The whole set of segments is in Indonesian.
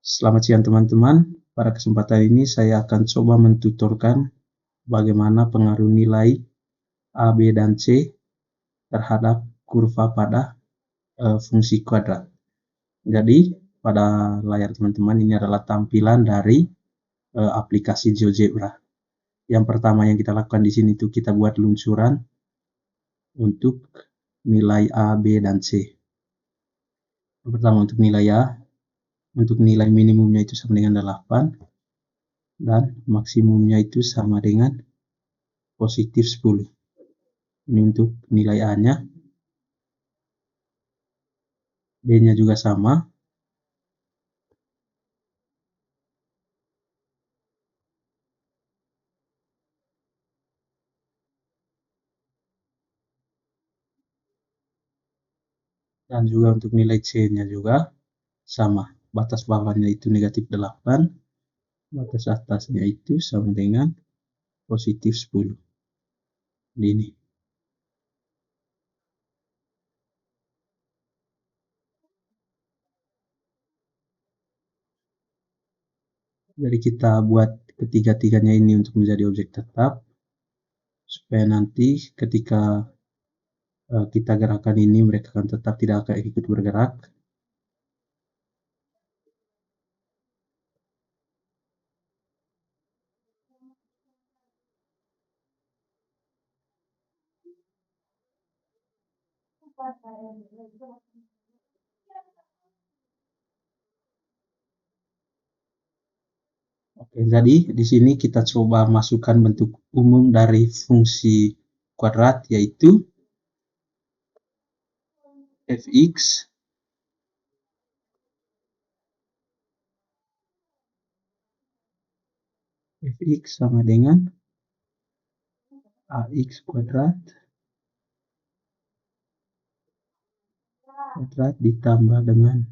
Selamat siang teman-teman. Pada kesempatan ini saya akan coba mentuturkan bagaimana pengaruh nilai A, B, dan C terhadap kurva pada fungsi kuadrat. Jadi pada layar teman-teman ini adalah tampilan dari aplikasi GeoGebra. Yang pertama yang kita lakukan di sini itu kita buat luncuran untuk nilai A, B, dan C. Yang pertama untuk nilai A, untuk nilai minimumnya itu sama dengan 8 dan maksimumnya itu sama dengan positif 10. Ini untuk nilai A-nya. B-nya juga sama. Dan juga untuk nilai C-nya juga sama. Batas bawahnya itu negatif 8. Batas atasnya itu sama dengan positif 10. Ini. Jadi kita buat ketiga-tiganya ini untuk menjadi objek tetap. Supaya nanti ketika kita gerakan ini mereka akan tetap tidak akan ikut bergerak. Oke, jadi di sini kita coba masukkan bentuk umum dari fungsi kuadrat, yaitu fx sama dengan ax kuadrat ditambah dengan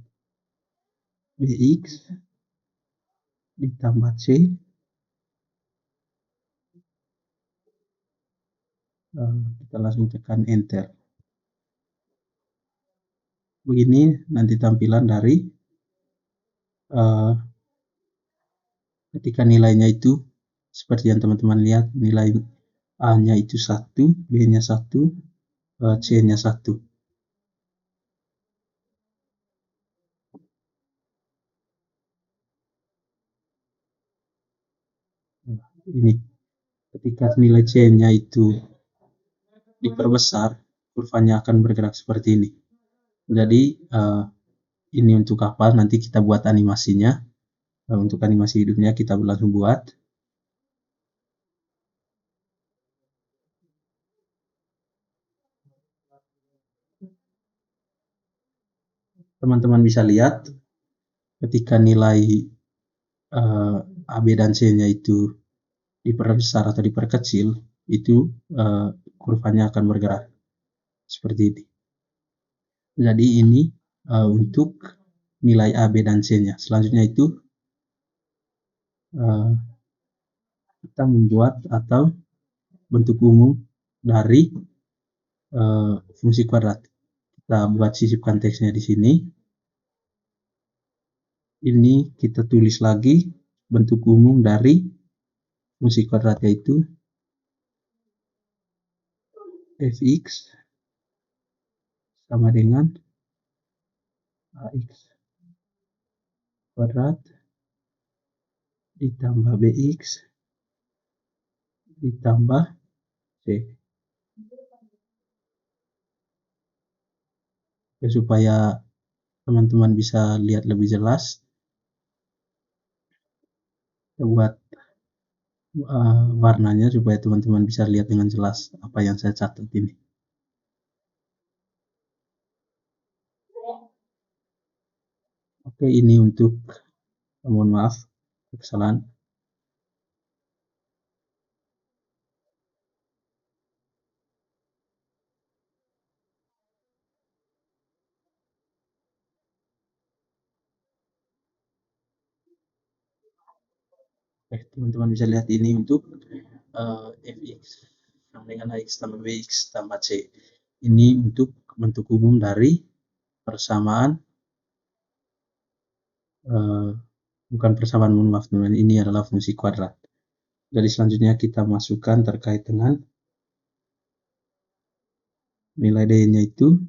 bx ditambah c kita langsung tekan enter. Begini nanti tampilan dari ketika nilainya itu seperti yang teman-teman lihat, nilai A-nya itu 1, B-nya 1, C-nya 1. Ini ketika nilai C-nya itu diperbesar, kurvanya akan bergerak seperti ini. Jadi ini untuk kapal, nanti kita buat animasinya. Untuk animasi hidupnya kita langsung buat. Teman-teman bisa lihat ketika nilai A, B, dan C-nya itu diperbesar atau diperkecil, itu kurvanya akan bergerak seperti ini. Jadi ini untuk nilai A, B, dan C-nya. Selanjutnya itu kita membuat atau bentuk umum dari fungsi kuadrat. Kita buat sisipkan teksnya di sini. Ini kita tulis lagi bentuk umum dari fungsi kuadrat, yaitu fx sama dengan ax kuadrat ditambah bx ditambah c. Supaya teman-teman bisa lihat lebih jelas, kita buat warnanya supaya teman-teman bisa lihat dengan jelas apa yang saya catat ini. Oke, ini untuk, mohon maaf kesalahan. Teman-teman bisa lihat ini untuk fx sama dengan ax tambah bx tambah c. Ini untuk bentuk umum dari persamaan bukan persamaan, mohon maaf teman-teman, ini adalah fungsi kuadrat. Jadi selanjutnya kita masukkan terkait dengan nilai D-nya itu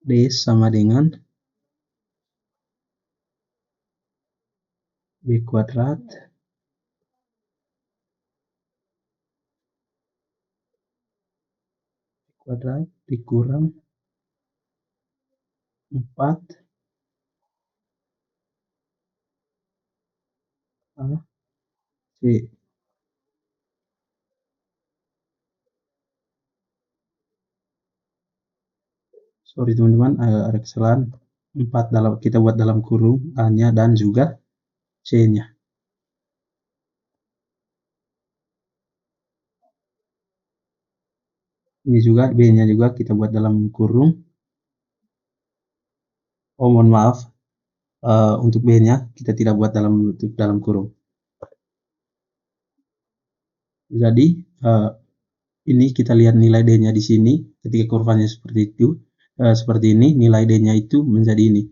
D sama dengan B kuadrat dikurang 4 AC. Sorry teman-teman, ada kesalahan. 4 kita buat dalam kurung A-nya dan juga C-nya. Ini juga B-nya juga kita buat dalam kurung. Oh, mohon maaf. Untuk B-nya kita tidak buat dalam kurung. Jadi ini kita lihat nilai D-nya di sini ketika kurvanya seperti itu, seperti ini, nilai D-nya itu menjadi ini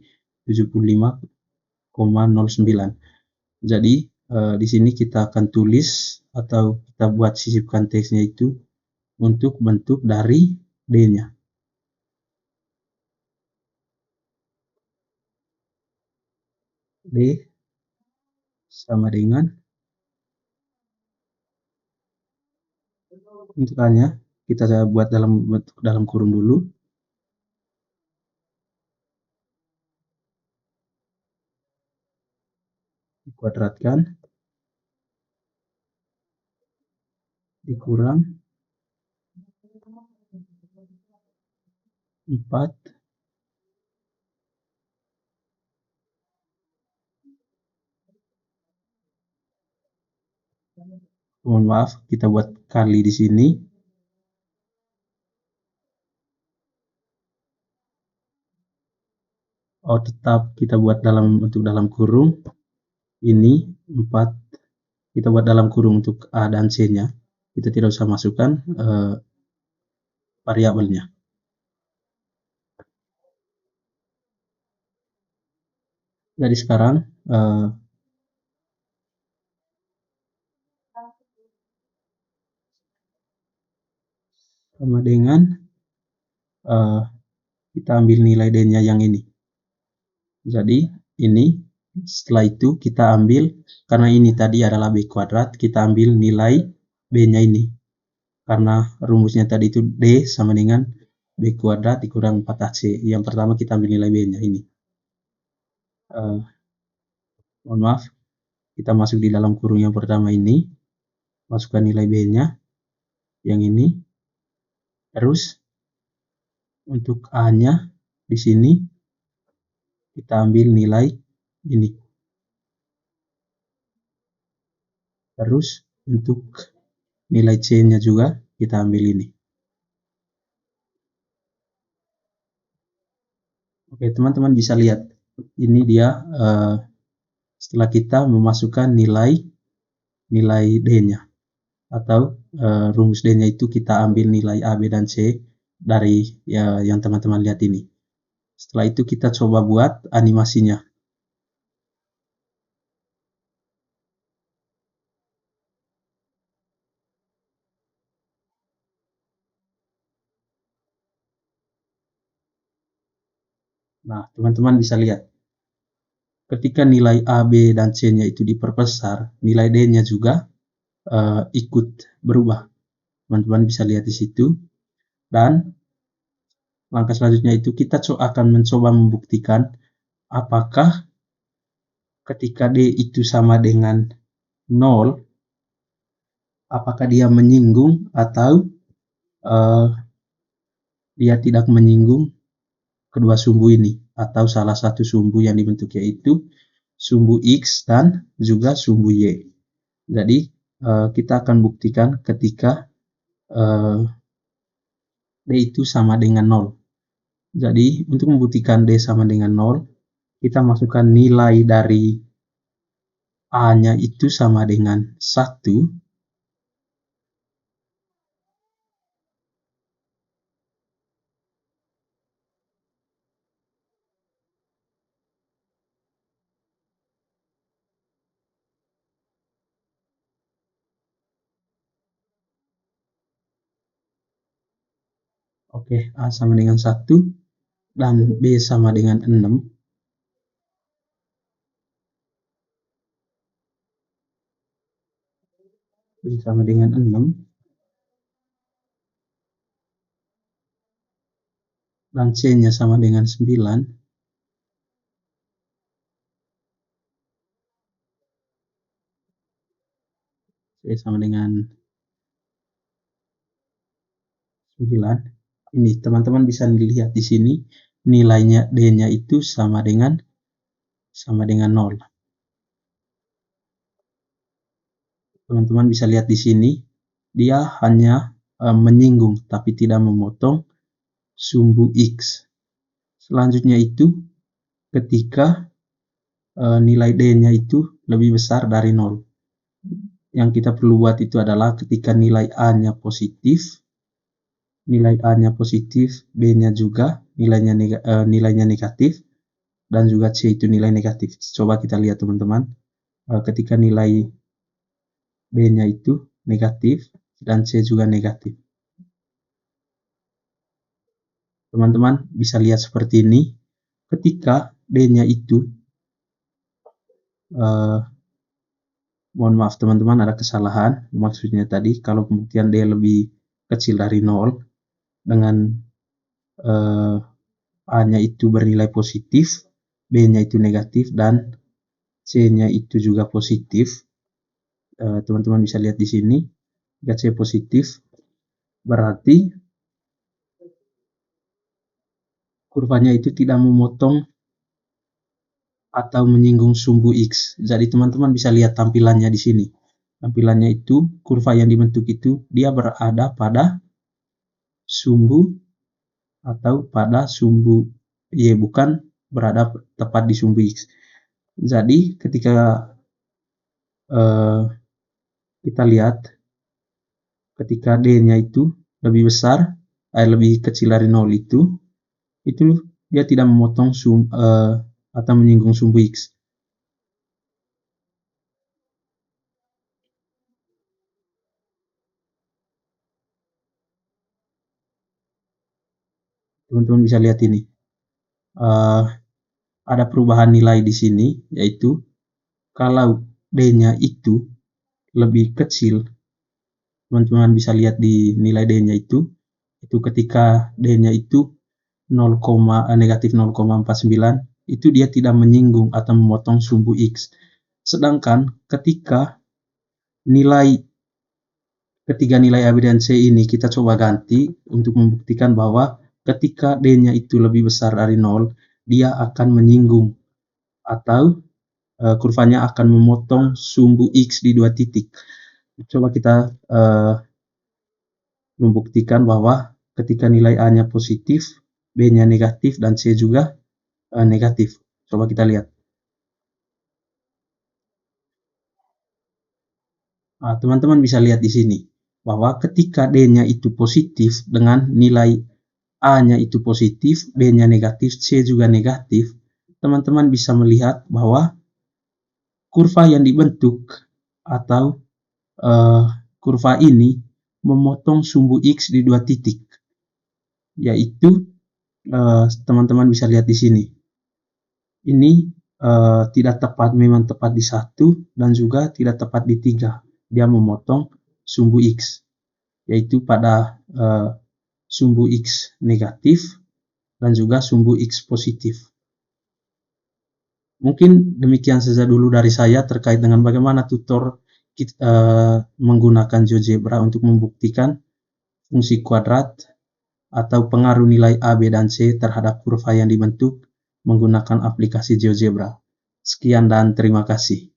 75,09. Jadi di sini kita akan tulis atau kita buat sisipkan teksnya itu untuk bentuk dari D-nya. D sama dengan, untuk A-nya kita buat dalam bentuk dalam kurung dulu. Dikuadratkan dikurang 4 mohon maaf, kita buat kali di sini. Oh, tetap kita buat bentuk dalam kurung. Ini 4 kita buat dalam kurung untuk A dan C-nya. Kita tidak usah masukkan variabelnya. Jadi sekarang sama dengan kita ambil nilai D-nya yang ini. Jadi ini setelah itu kita ambil, karena ini tadi adalah B kuadrat, kita ambil nilai B-nya ini. Karena rumusnya tadi itu D sama dengan B kuadrat dikurang 4AC. Yang pertama kita ambil nilai B-nya ini. Mohon maaf, kita masuk di dalam kurung yang pertama ini, masukkan nilai B-nya yang ini. Terus untuk A-nya di sini kita ambil nilai ini. Terus untuk nilai C-nya juga kita ambil ini. Oke, teman-teman bisa lihat ini dia setelah kita memasukkan nilai D-nya atau rumus D-nya itu kita ambil nilai A, B, dan C dari yang teman-teman lihat ini. Setelah itu kita coba buat animasinya. Nah, teman-teman bisa lihat ketika nilai A, B, dan C-nya itu diperbesar, nilai D-nya juga ikut berubah. Teman-teman bisa lihat di situ. Dan langkah selanjutnya itu kita akan mencoba membuktikan apakah ketika D itu sama dengan 0, apakah dia menyinggung atau dia tidak menyinggung kedua sumbu ini, atau salah satu sumbu yang dibentuk, yaitu sumbu X dan juga sumbu Y. Jadi kita akan buktikan ketika D itu sama dengan 0. Jadi untuk membuktikan D sama dengan 0, kita masukkan nilai dari A-nya itu sama dengan 1. Oke, A sama dengan 1 dan B sama dengan 6. B sama dengan 6 dan C-nya sama dengan 9. C sama dengan 9. Ini teman-teman bisa lihat di sini nilainya D-nya itu sama dengan 0. Teman-teman bisa lihat di sini dia hanya menyinggung tapi tidak memotong sumbu X. Selanjutnya itu ketika nilai D-nya itu lebih besar dari 0. Yang kita perlu buat itu adalah ketika nilai A-nya positif, B-nya juga nilainya negatif, dan juga C itu nilai negatif. Coba kita lihat teman-teman, ketika nilai B-nya itu negatif dan C juga negatif. Teman-teman bisa lihat seperti ini, ketika D-nya itu mohon maaf teman-teman, ada kesalahan. Maksudnya tadi kalau pembuktian D lebih kecil dari 0 dengan A-nya itu bernilai positif, B-nya itu negatif, dan C-nya itu juga positif. Teman-teman bisa lihat di sini, jika C positif berarti kurvanya itu tidak memotong atau menyinggung sumbu X. Jadi teman-teman bisa lihat tampilannya di sini. Tampilannya itu kurva yang dibentuk itu dia berada pada sumbu atau pada sumbu Y, bukan berada tepat di sumbu X. Jadi ketika kita lihat ketika D-nya itu lebih besar, lebih kecil dari 0 itu dia tidak memotong atau menyinggung sumbu X. Teman-teman bisa lihat ini. Ada perubahan nilai di sini, yaitu kalau D-nya itu lebih kecil, teman-teman bisa lihat di nilai D-nya itu ketika D-nya itu negatif 0,49, itu dia tidak menyinggung atau memotong sumbu X. Sedangkan ketika nilai A, B, dan C ini kita coba ganti untuk membuktikan bahwa ketika D-nya itu lebih besar dari 0, dia akan menyinggung atau kurvanya akan memotong sumbu X di 2 titik. Coba kita membuktikan bahwa ketika nilai A-nya positif, B-nya negatif, dan C juga negatif. Coba kita lihat. Teman-teman bisa lihat di sini bahwa ketika D-nya itu positif dengan nilai A-nya itu positif, B-nya negatif, C juga negatif, teman-teman bisa melihat bahwa kurva yang dibentuk atau kurva ini memotong sumbu X di 2 titik, yaitu teman-teman bisa lihat di sini. Ini tidak tepat, memang tepat di 1 dan juga tidak tepat di 3. Dia memotong sumbu X, yaitu pada sumbu X negatif dan juga sumbu X positif. Mungkin demikian saja dulu dari saya terkait dengan bagaimana tutor menggunakan GeoGebra untuk membuktikan fungsi kuadrat atau pengaruh nilai A, B, dan C terhadap kurva yang dibentuk menggunakan aplikasi GeoGebra. Sekian dan terima kasih.